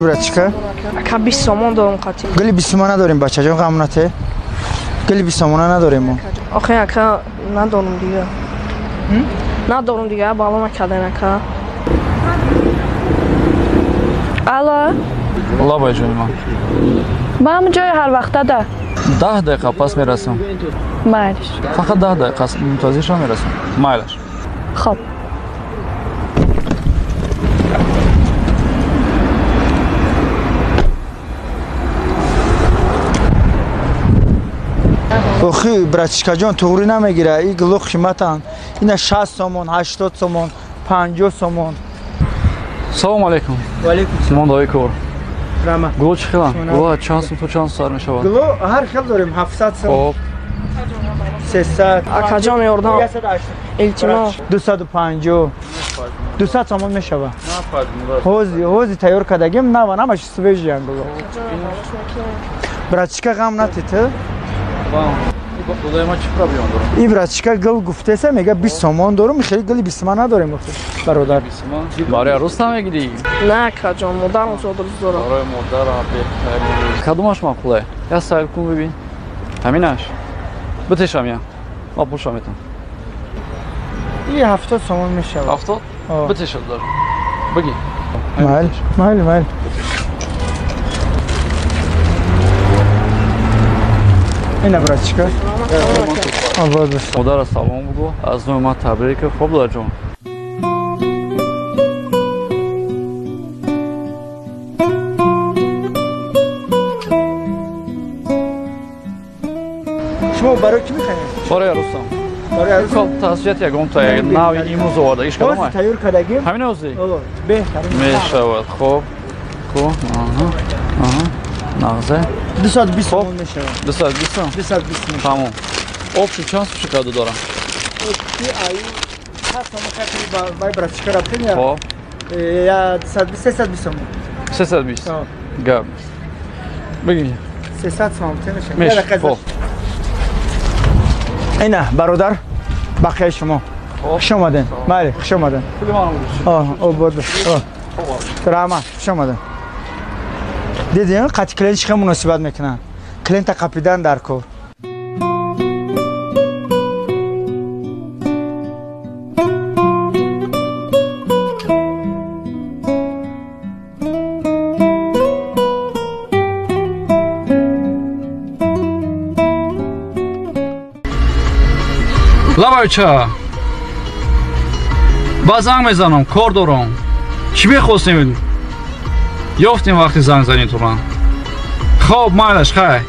Братчика. Ака 20 сомон дорам қатӣ. Гали 20 сомон надорем бачаҷон, ғам нате. Гали 20 сомона надорем мо. Охе ака надорум дига. Надорум дига, балом акадан ака. Алло. Алло байҷонимон. Ба ҳамин ҷои ҳар вақтада. 10 дақиқа пас мерасам. Майлиш. Фақат 10 дақиқа аст, мунтазиршам мерасам. Майлаш. Хоб. Охи, братчикаҷон, туғри намегира. И глух қиматан. Ина 60 сомон, 80 сомон, 50 сомон. Салому алейкум. Ва алейкум. Симон давай кор. Рама. Гуло чӣ хелан? Гуло чанд сум то чанд сар мешавад? Гло ҳар хел дорем 700 сом. Хоб. 300. Акаҷон ёрдам. 180. Илтимос. 250. 200 сомон мешава. Ҳози тайёр кардагим нава, намаш свежиян гло. Братчика ғам натита? И братчика гул гуфтеса мега 20 сомон дорум, хеле гули 20 сомон надорем гуфте. Бародар. Барои арӯз намегирӣ? Не акаҷон, модарам содир дорам. Барои модарам беҳтарин. Кадомаш маъқуле? Я сайр кун бибин. Ҳаминаш. Битешам я. Ма пулшам метам. И 70 сомон мешава. 70? Битешам дар. Бигӣ. Майл, майл, майл. Ина братчика. Обод бош. Модара салом бугу. Аз нои ман табрик. Хоб додарҷон. Шумо барои ки мехоҳед? Барои арӯсам. Барои арӯсам. Таъсият ягон та нави имрӯз овардагиш кадом Ҳозир тайёр кардагим. ҳамин ҳозир беҳтарин мешавад. Хоб. Ко. нағзе 220 сомон мешава. 220? 220 мешава. Тамом. Обши чанд сум шикарду дорам? Обши ай 7 сомон хати бай братчика рафтем я. Хоб. Я 320 сомон. 320. Гап. Бигӣ. 300 сомон мешава. Меш. Хоб. Ина бародар бақияи шумо. Хуш омаден. Майли, хуш омаден. Пули манро будиш. Обод бош. Раҳмат, хуш омаден. Дидин қати клиент чиқа муносибат мекунанд. Клиента қапидан дар кор. лабайча ба занг мезанам, кор дорам. Чӣ мехостем? ёфтем вақти занг занед ту ман. хоб майлаш хай.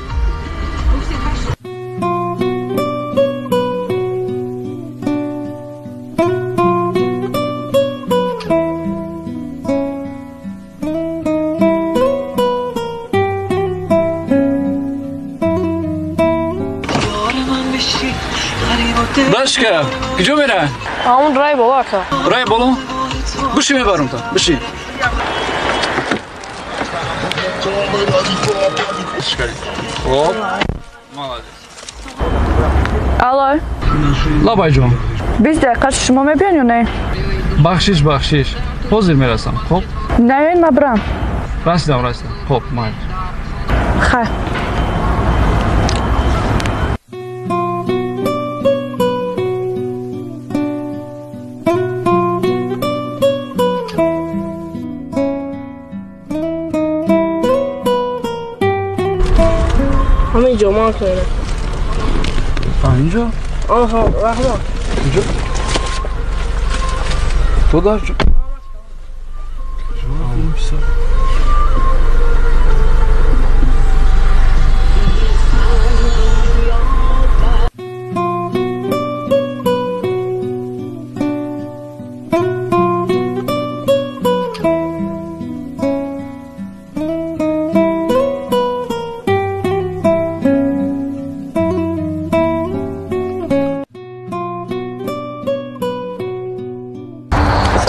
дашка куҷо мерай? Ҳамон рай боло ака. рай боло? биши мебарам та. биши. Хоб. Молодец. Алло. лабайҷон. 20 дақиқа шумо мебиён ё не? бахшиш ҳозир мерасам. хоб. Наёин ма бирам. расидам. хоб майл. Хай. ҳаминҷо ман кунем. ҳаминҷо? Аҳо, раҳмат. Куҷо? ту дарҷо?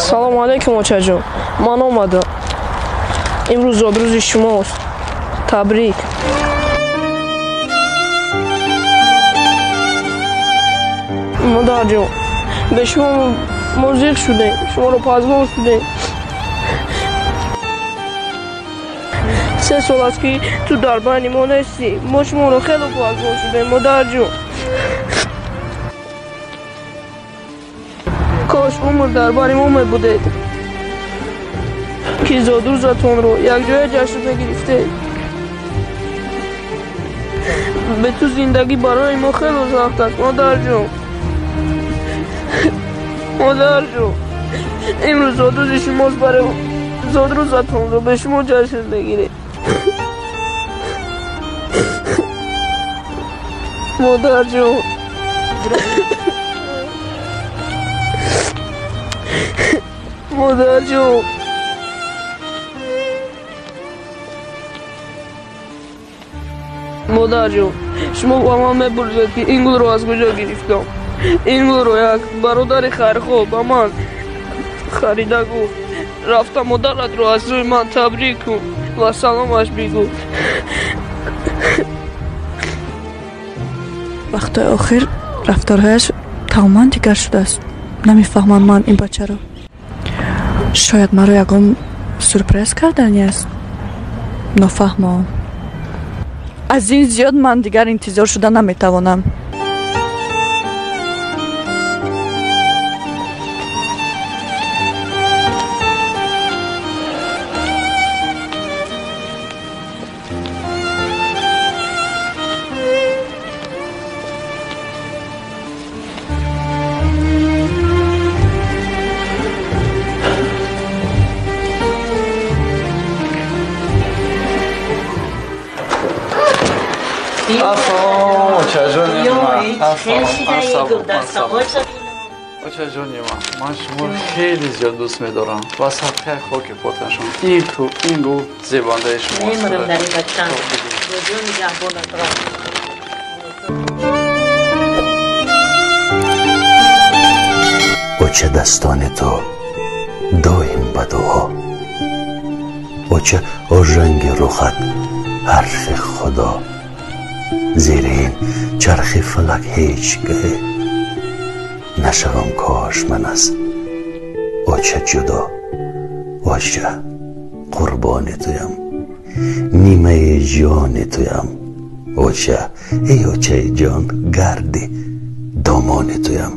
Салому алейкум очаҷон. Ман омадам. Имрӯз зодрӯзи шумост. Табрик. модарҷон, به شما موزیک شدیم، شما رو پازمان شدیم. 3 سال است که تو در بین ما نیستی. ما شما رو خیلی پاگون شدیم مادر جون. کاش عمر در بین ما می بودید که زاد روزتون رو یک جای جشن بگرفته. به تو زندگی برای ما خیلی سخت است مادر جون. مادر جون امروز زادروز شماست، برای زادروزتون رو به شما جشن بگیرید. مادر جون مادر جون مادر جون شما با من می‌پرسید که این گل رو از کجا گرفتم. این گل رو یک برادر خیرخواه با من خریده گفت رفتم مادرت رو از روی من تبریک کن و سلامش بگو. وقت آخر رفتارهایش تماما دیگر شده است. نمیفهمم من این بچه رو. شاید مرا یکم سورپرایز کردنی است. نفهمم. از این زیاد من دیگر انتظار شده نمیتوانم. من شما خیلی زیاد دوست می‌دارم و صدقه خاک پاتشون. این گل زیبنده شما است. میمونم در این بچه‌م. جون نگهبانت را. و چه دستان تو دایم به دعا و چه رنگ رخت حرف خدا زیر این چرخ فلک هیچ گه نشوم کاش من از و چه جدا و چه قربان تویم نیمه جان تویم و چه جان گرد دامان تویم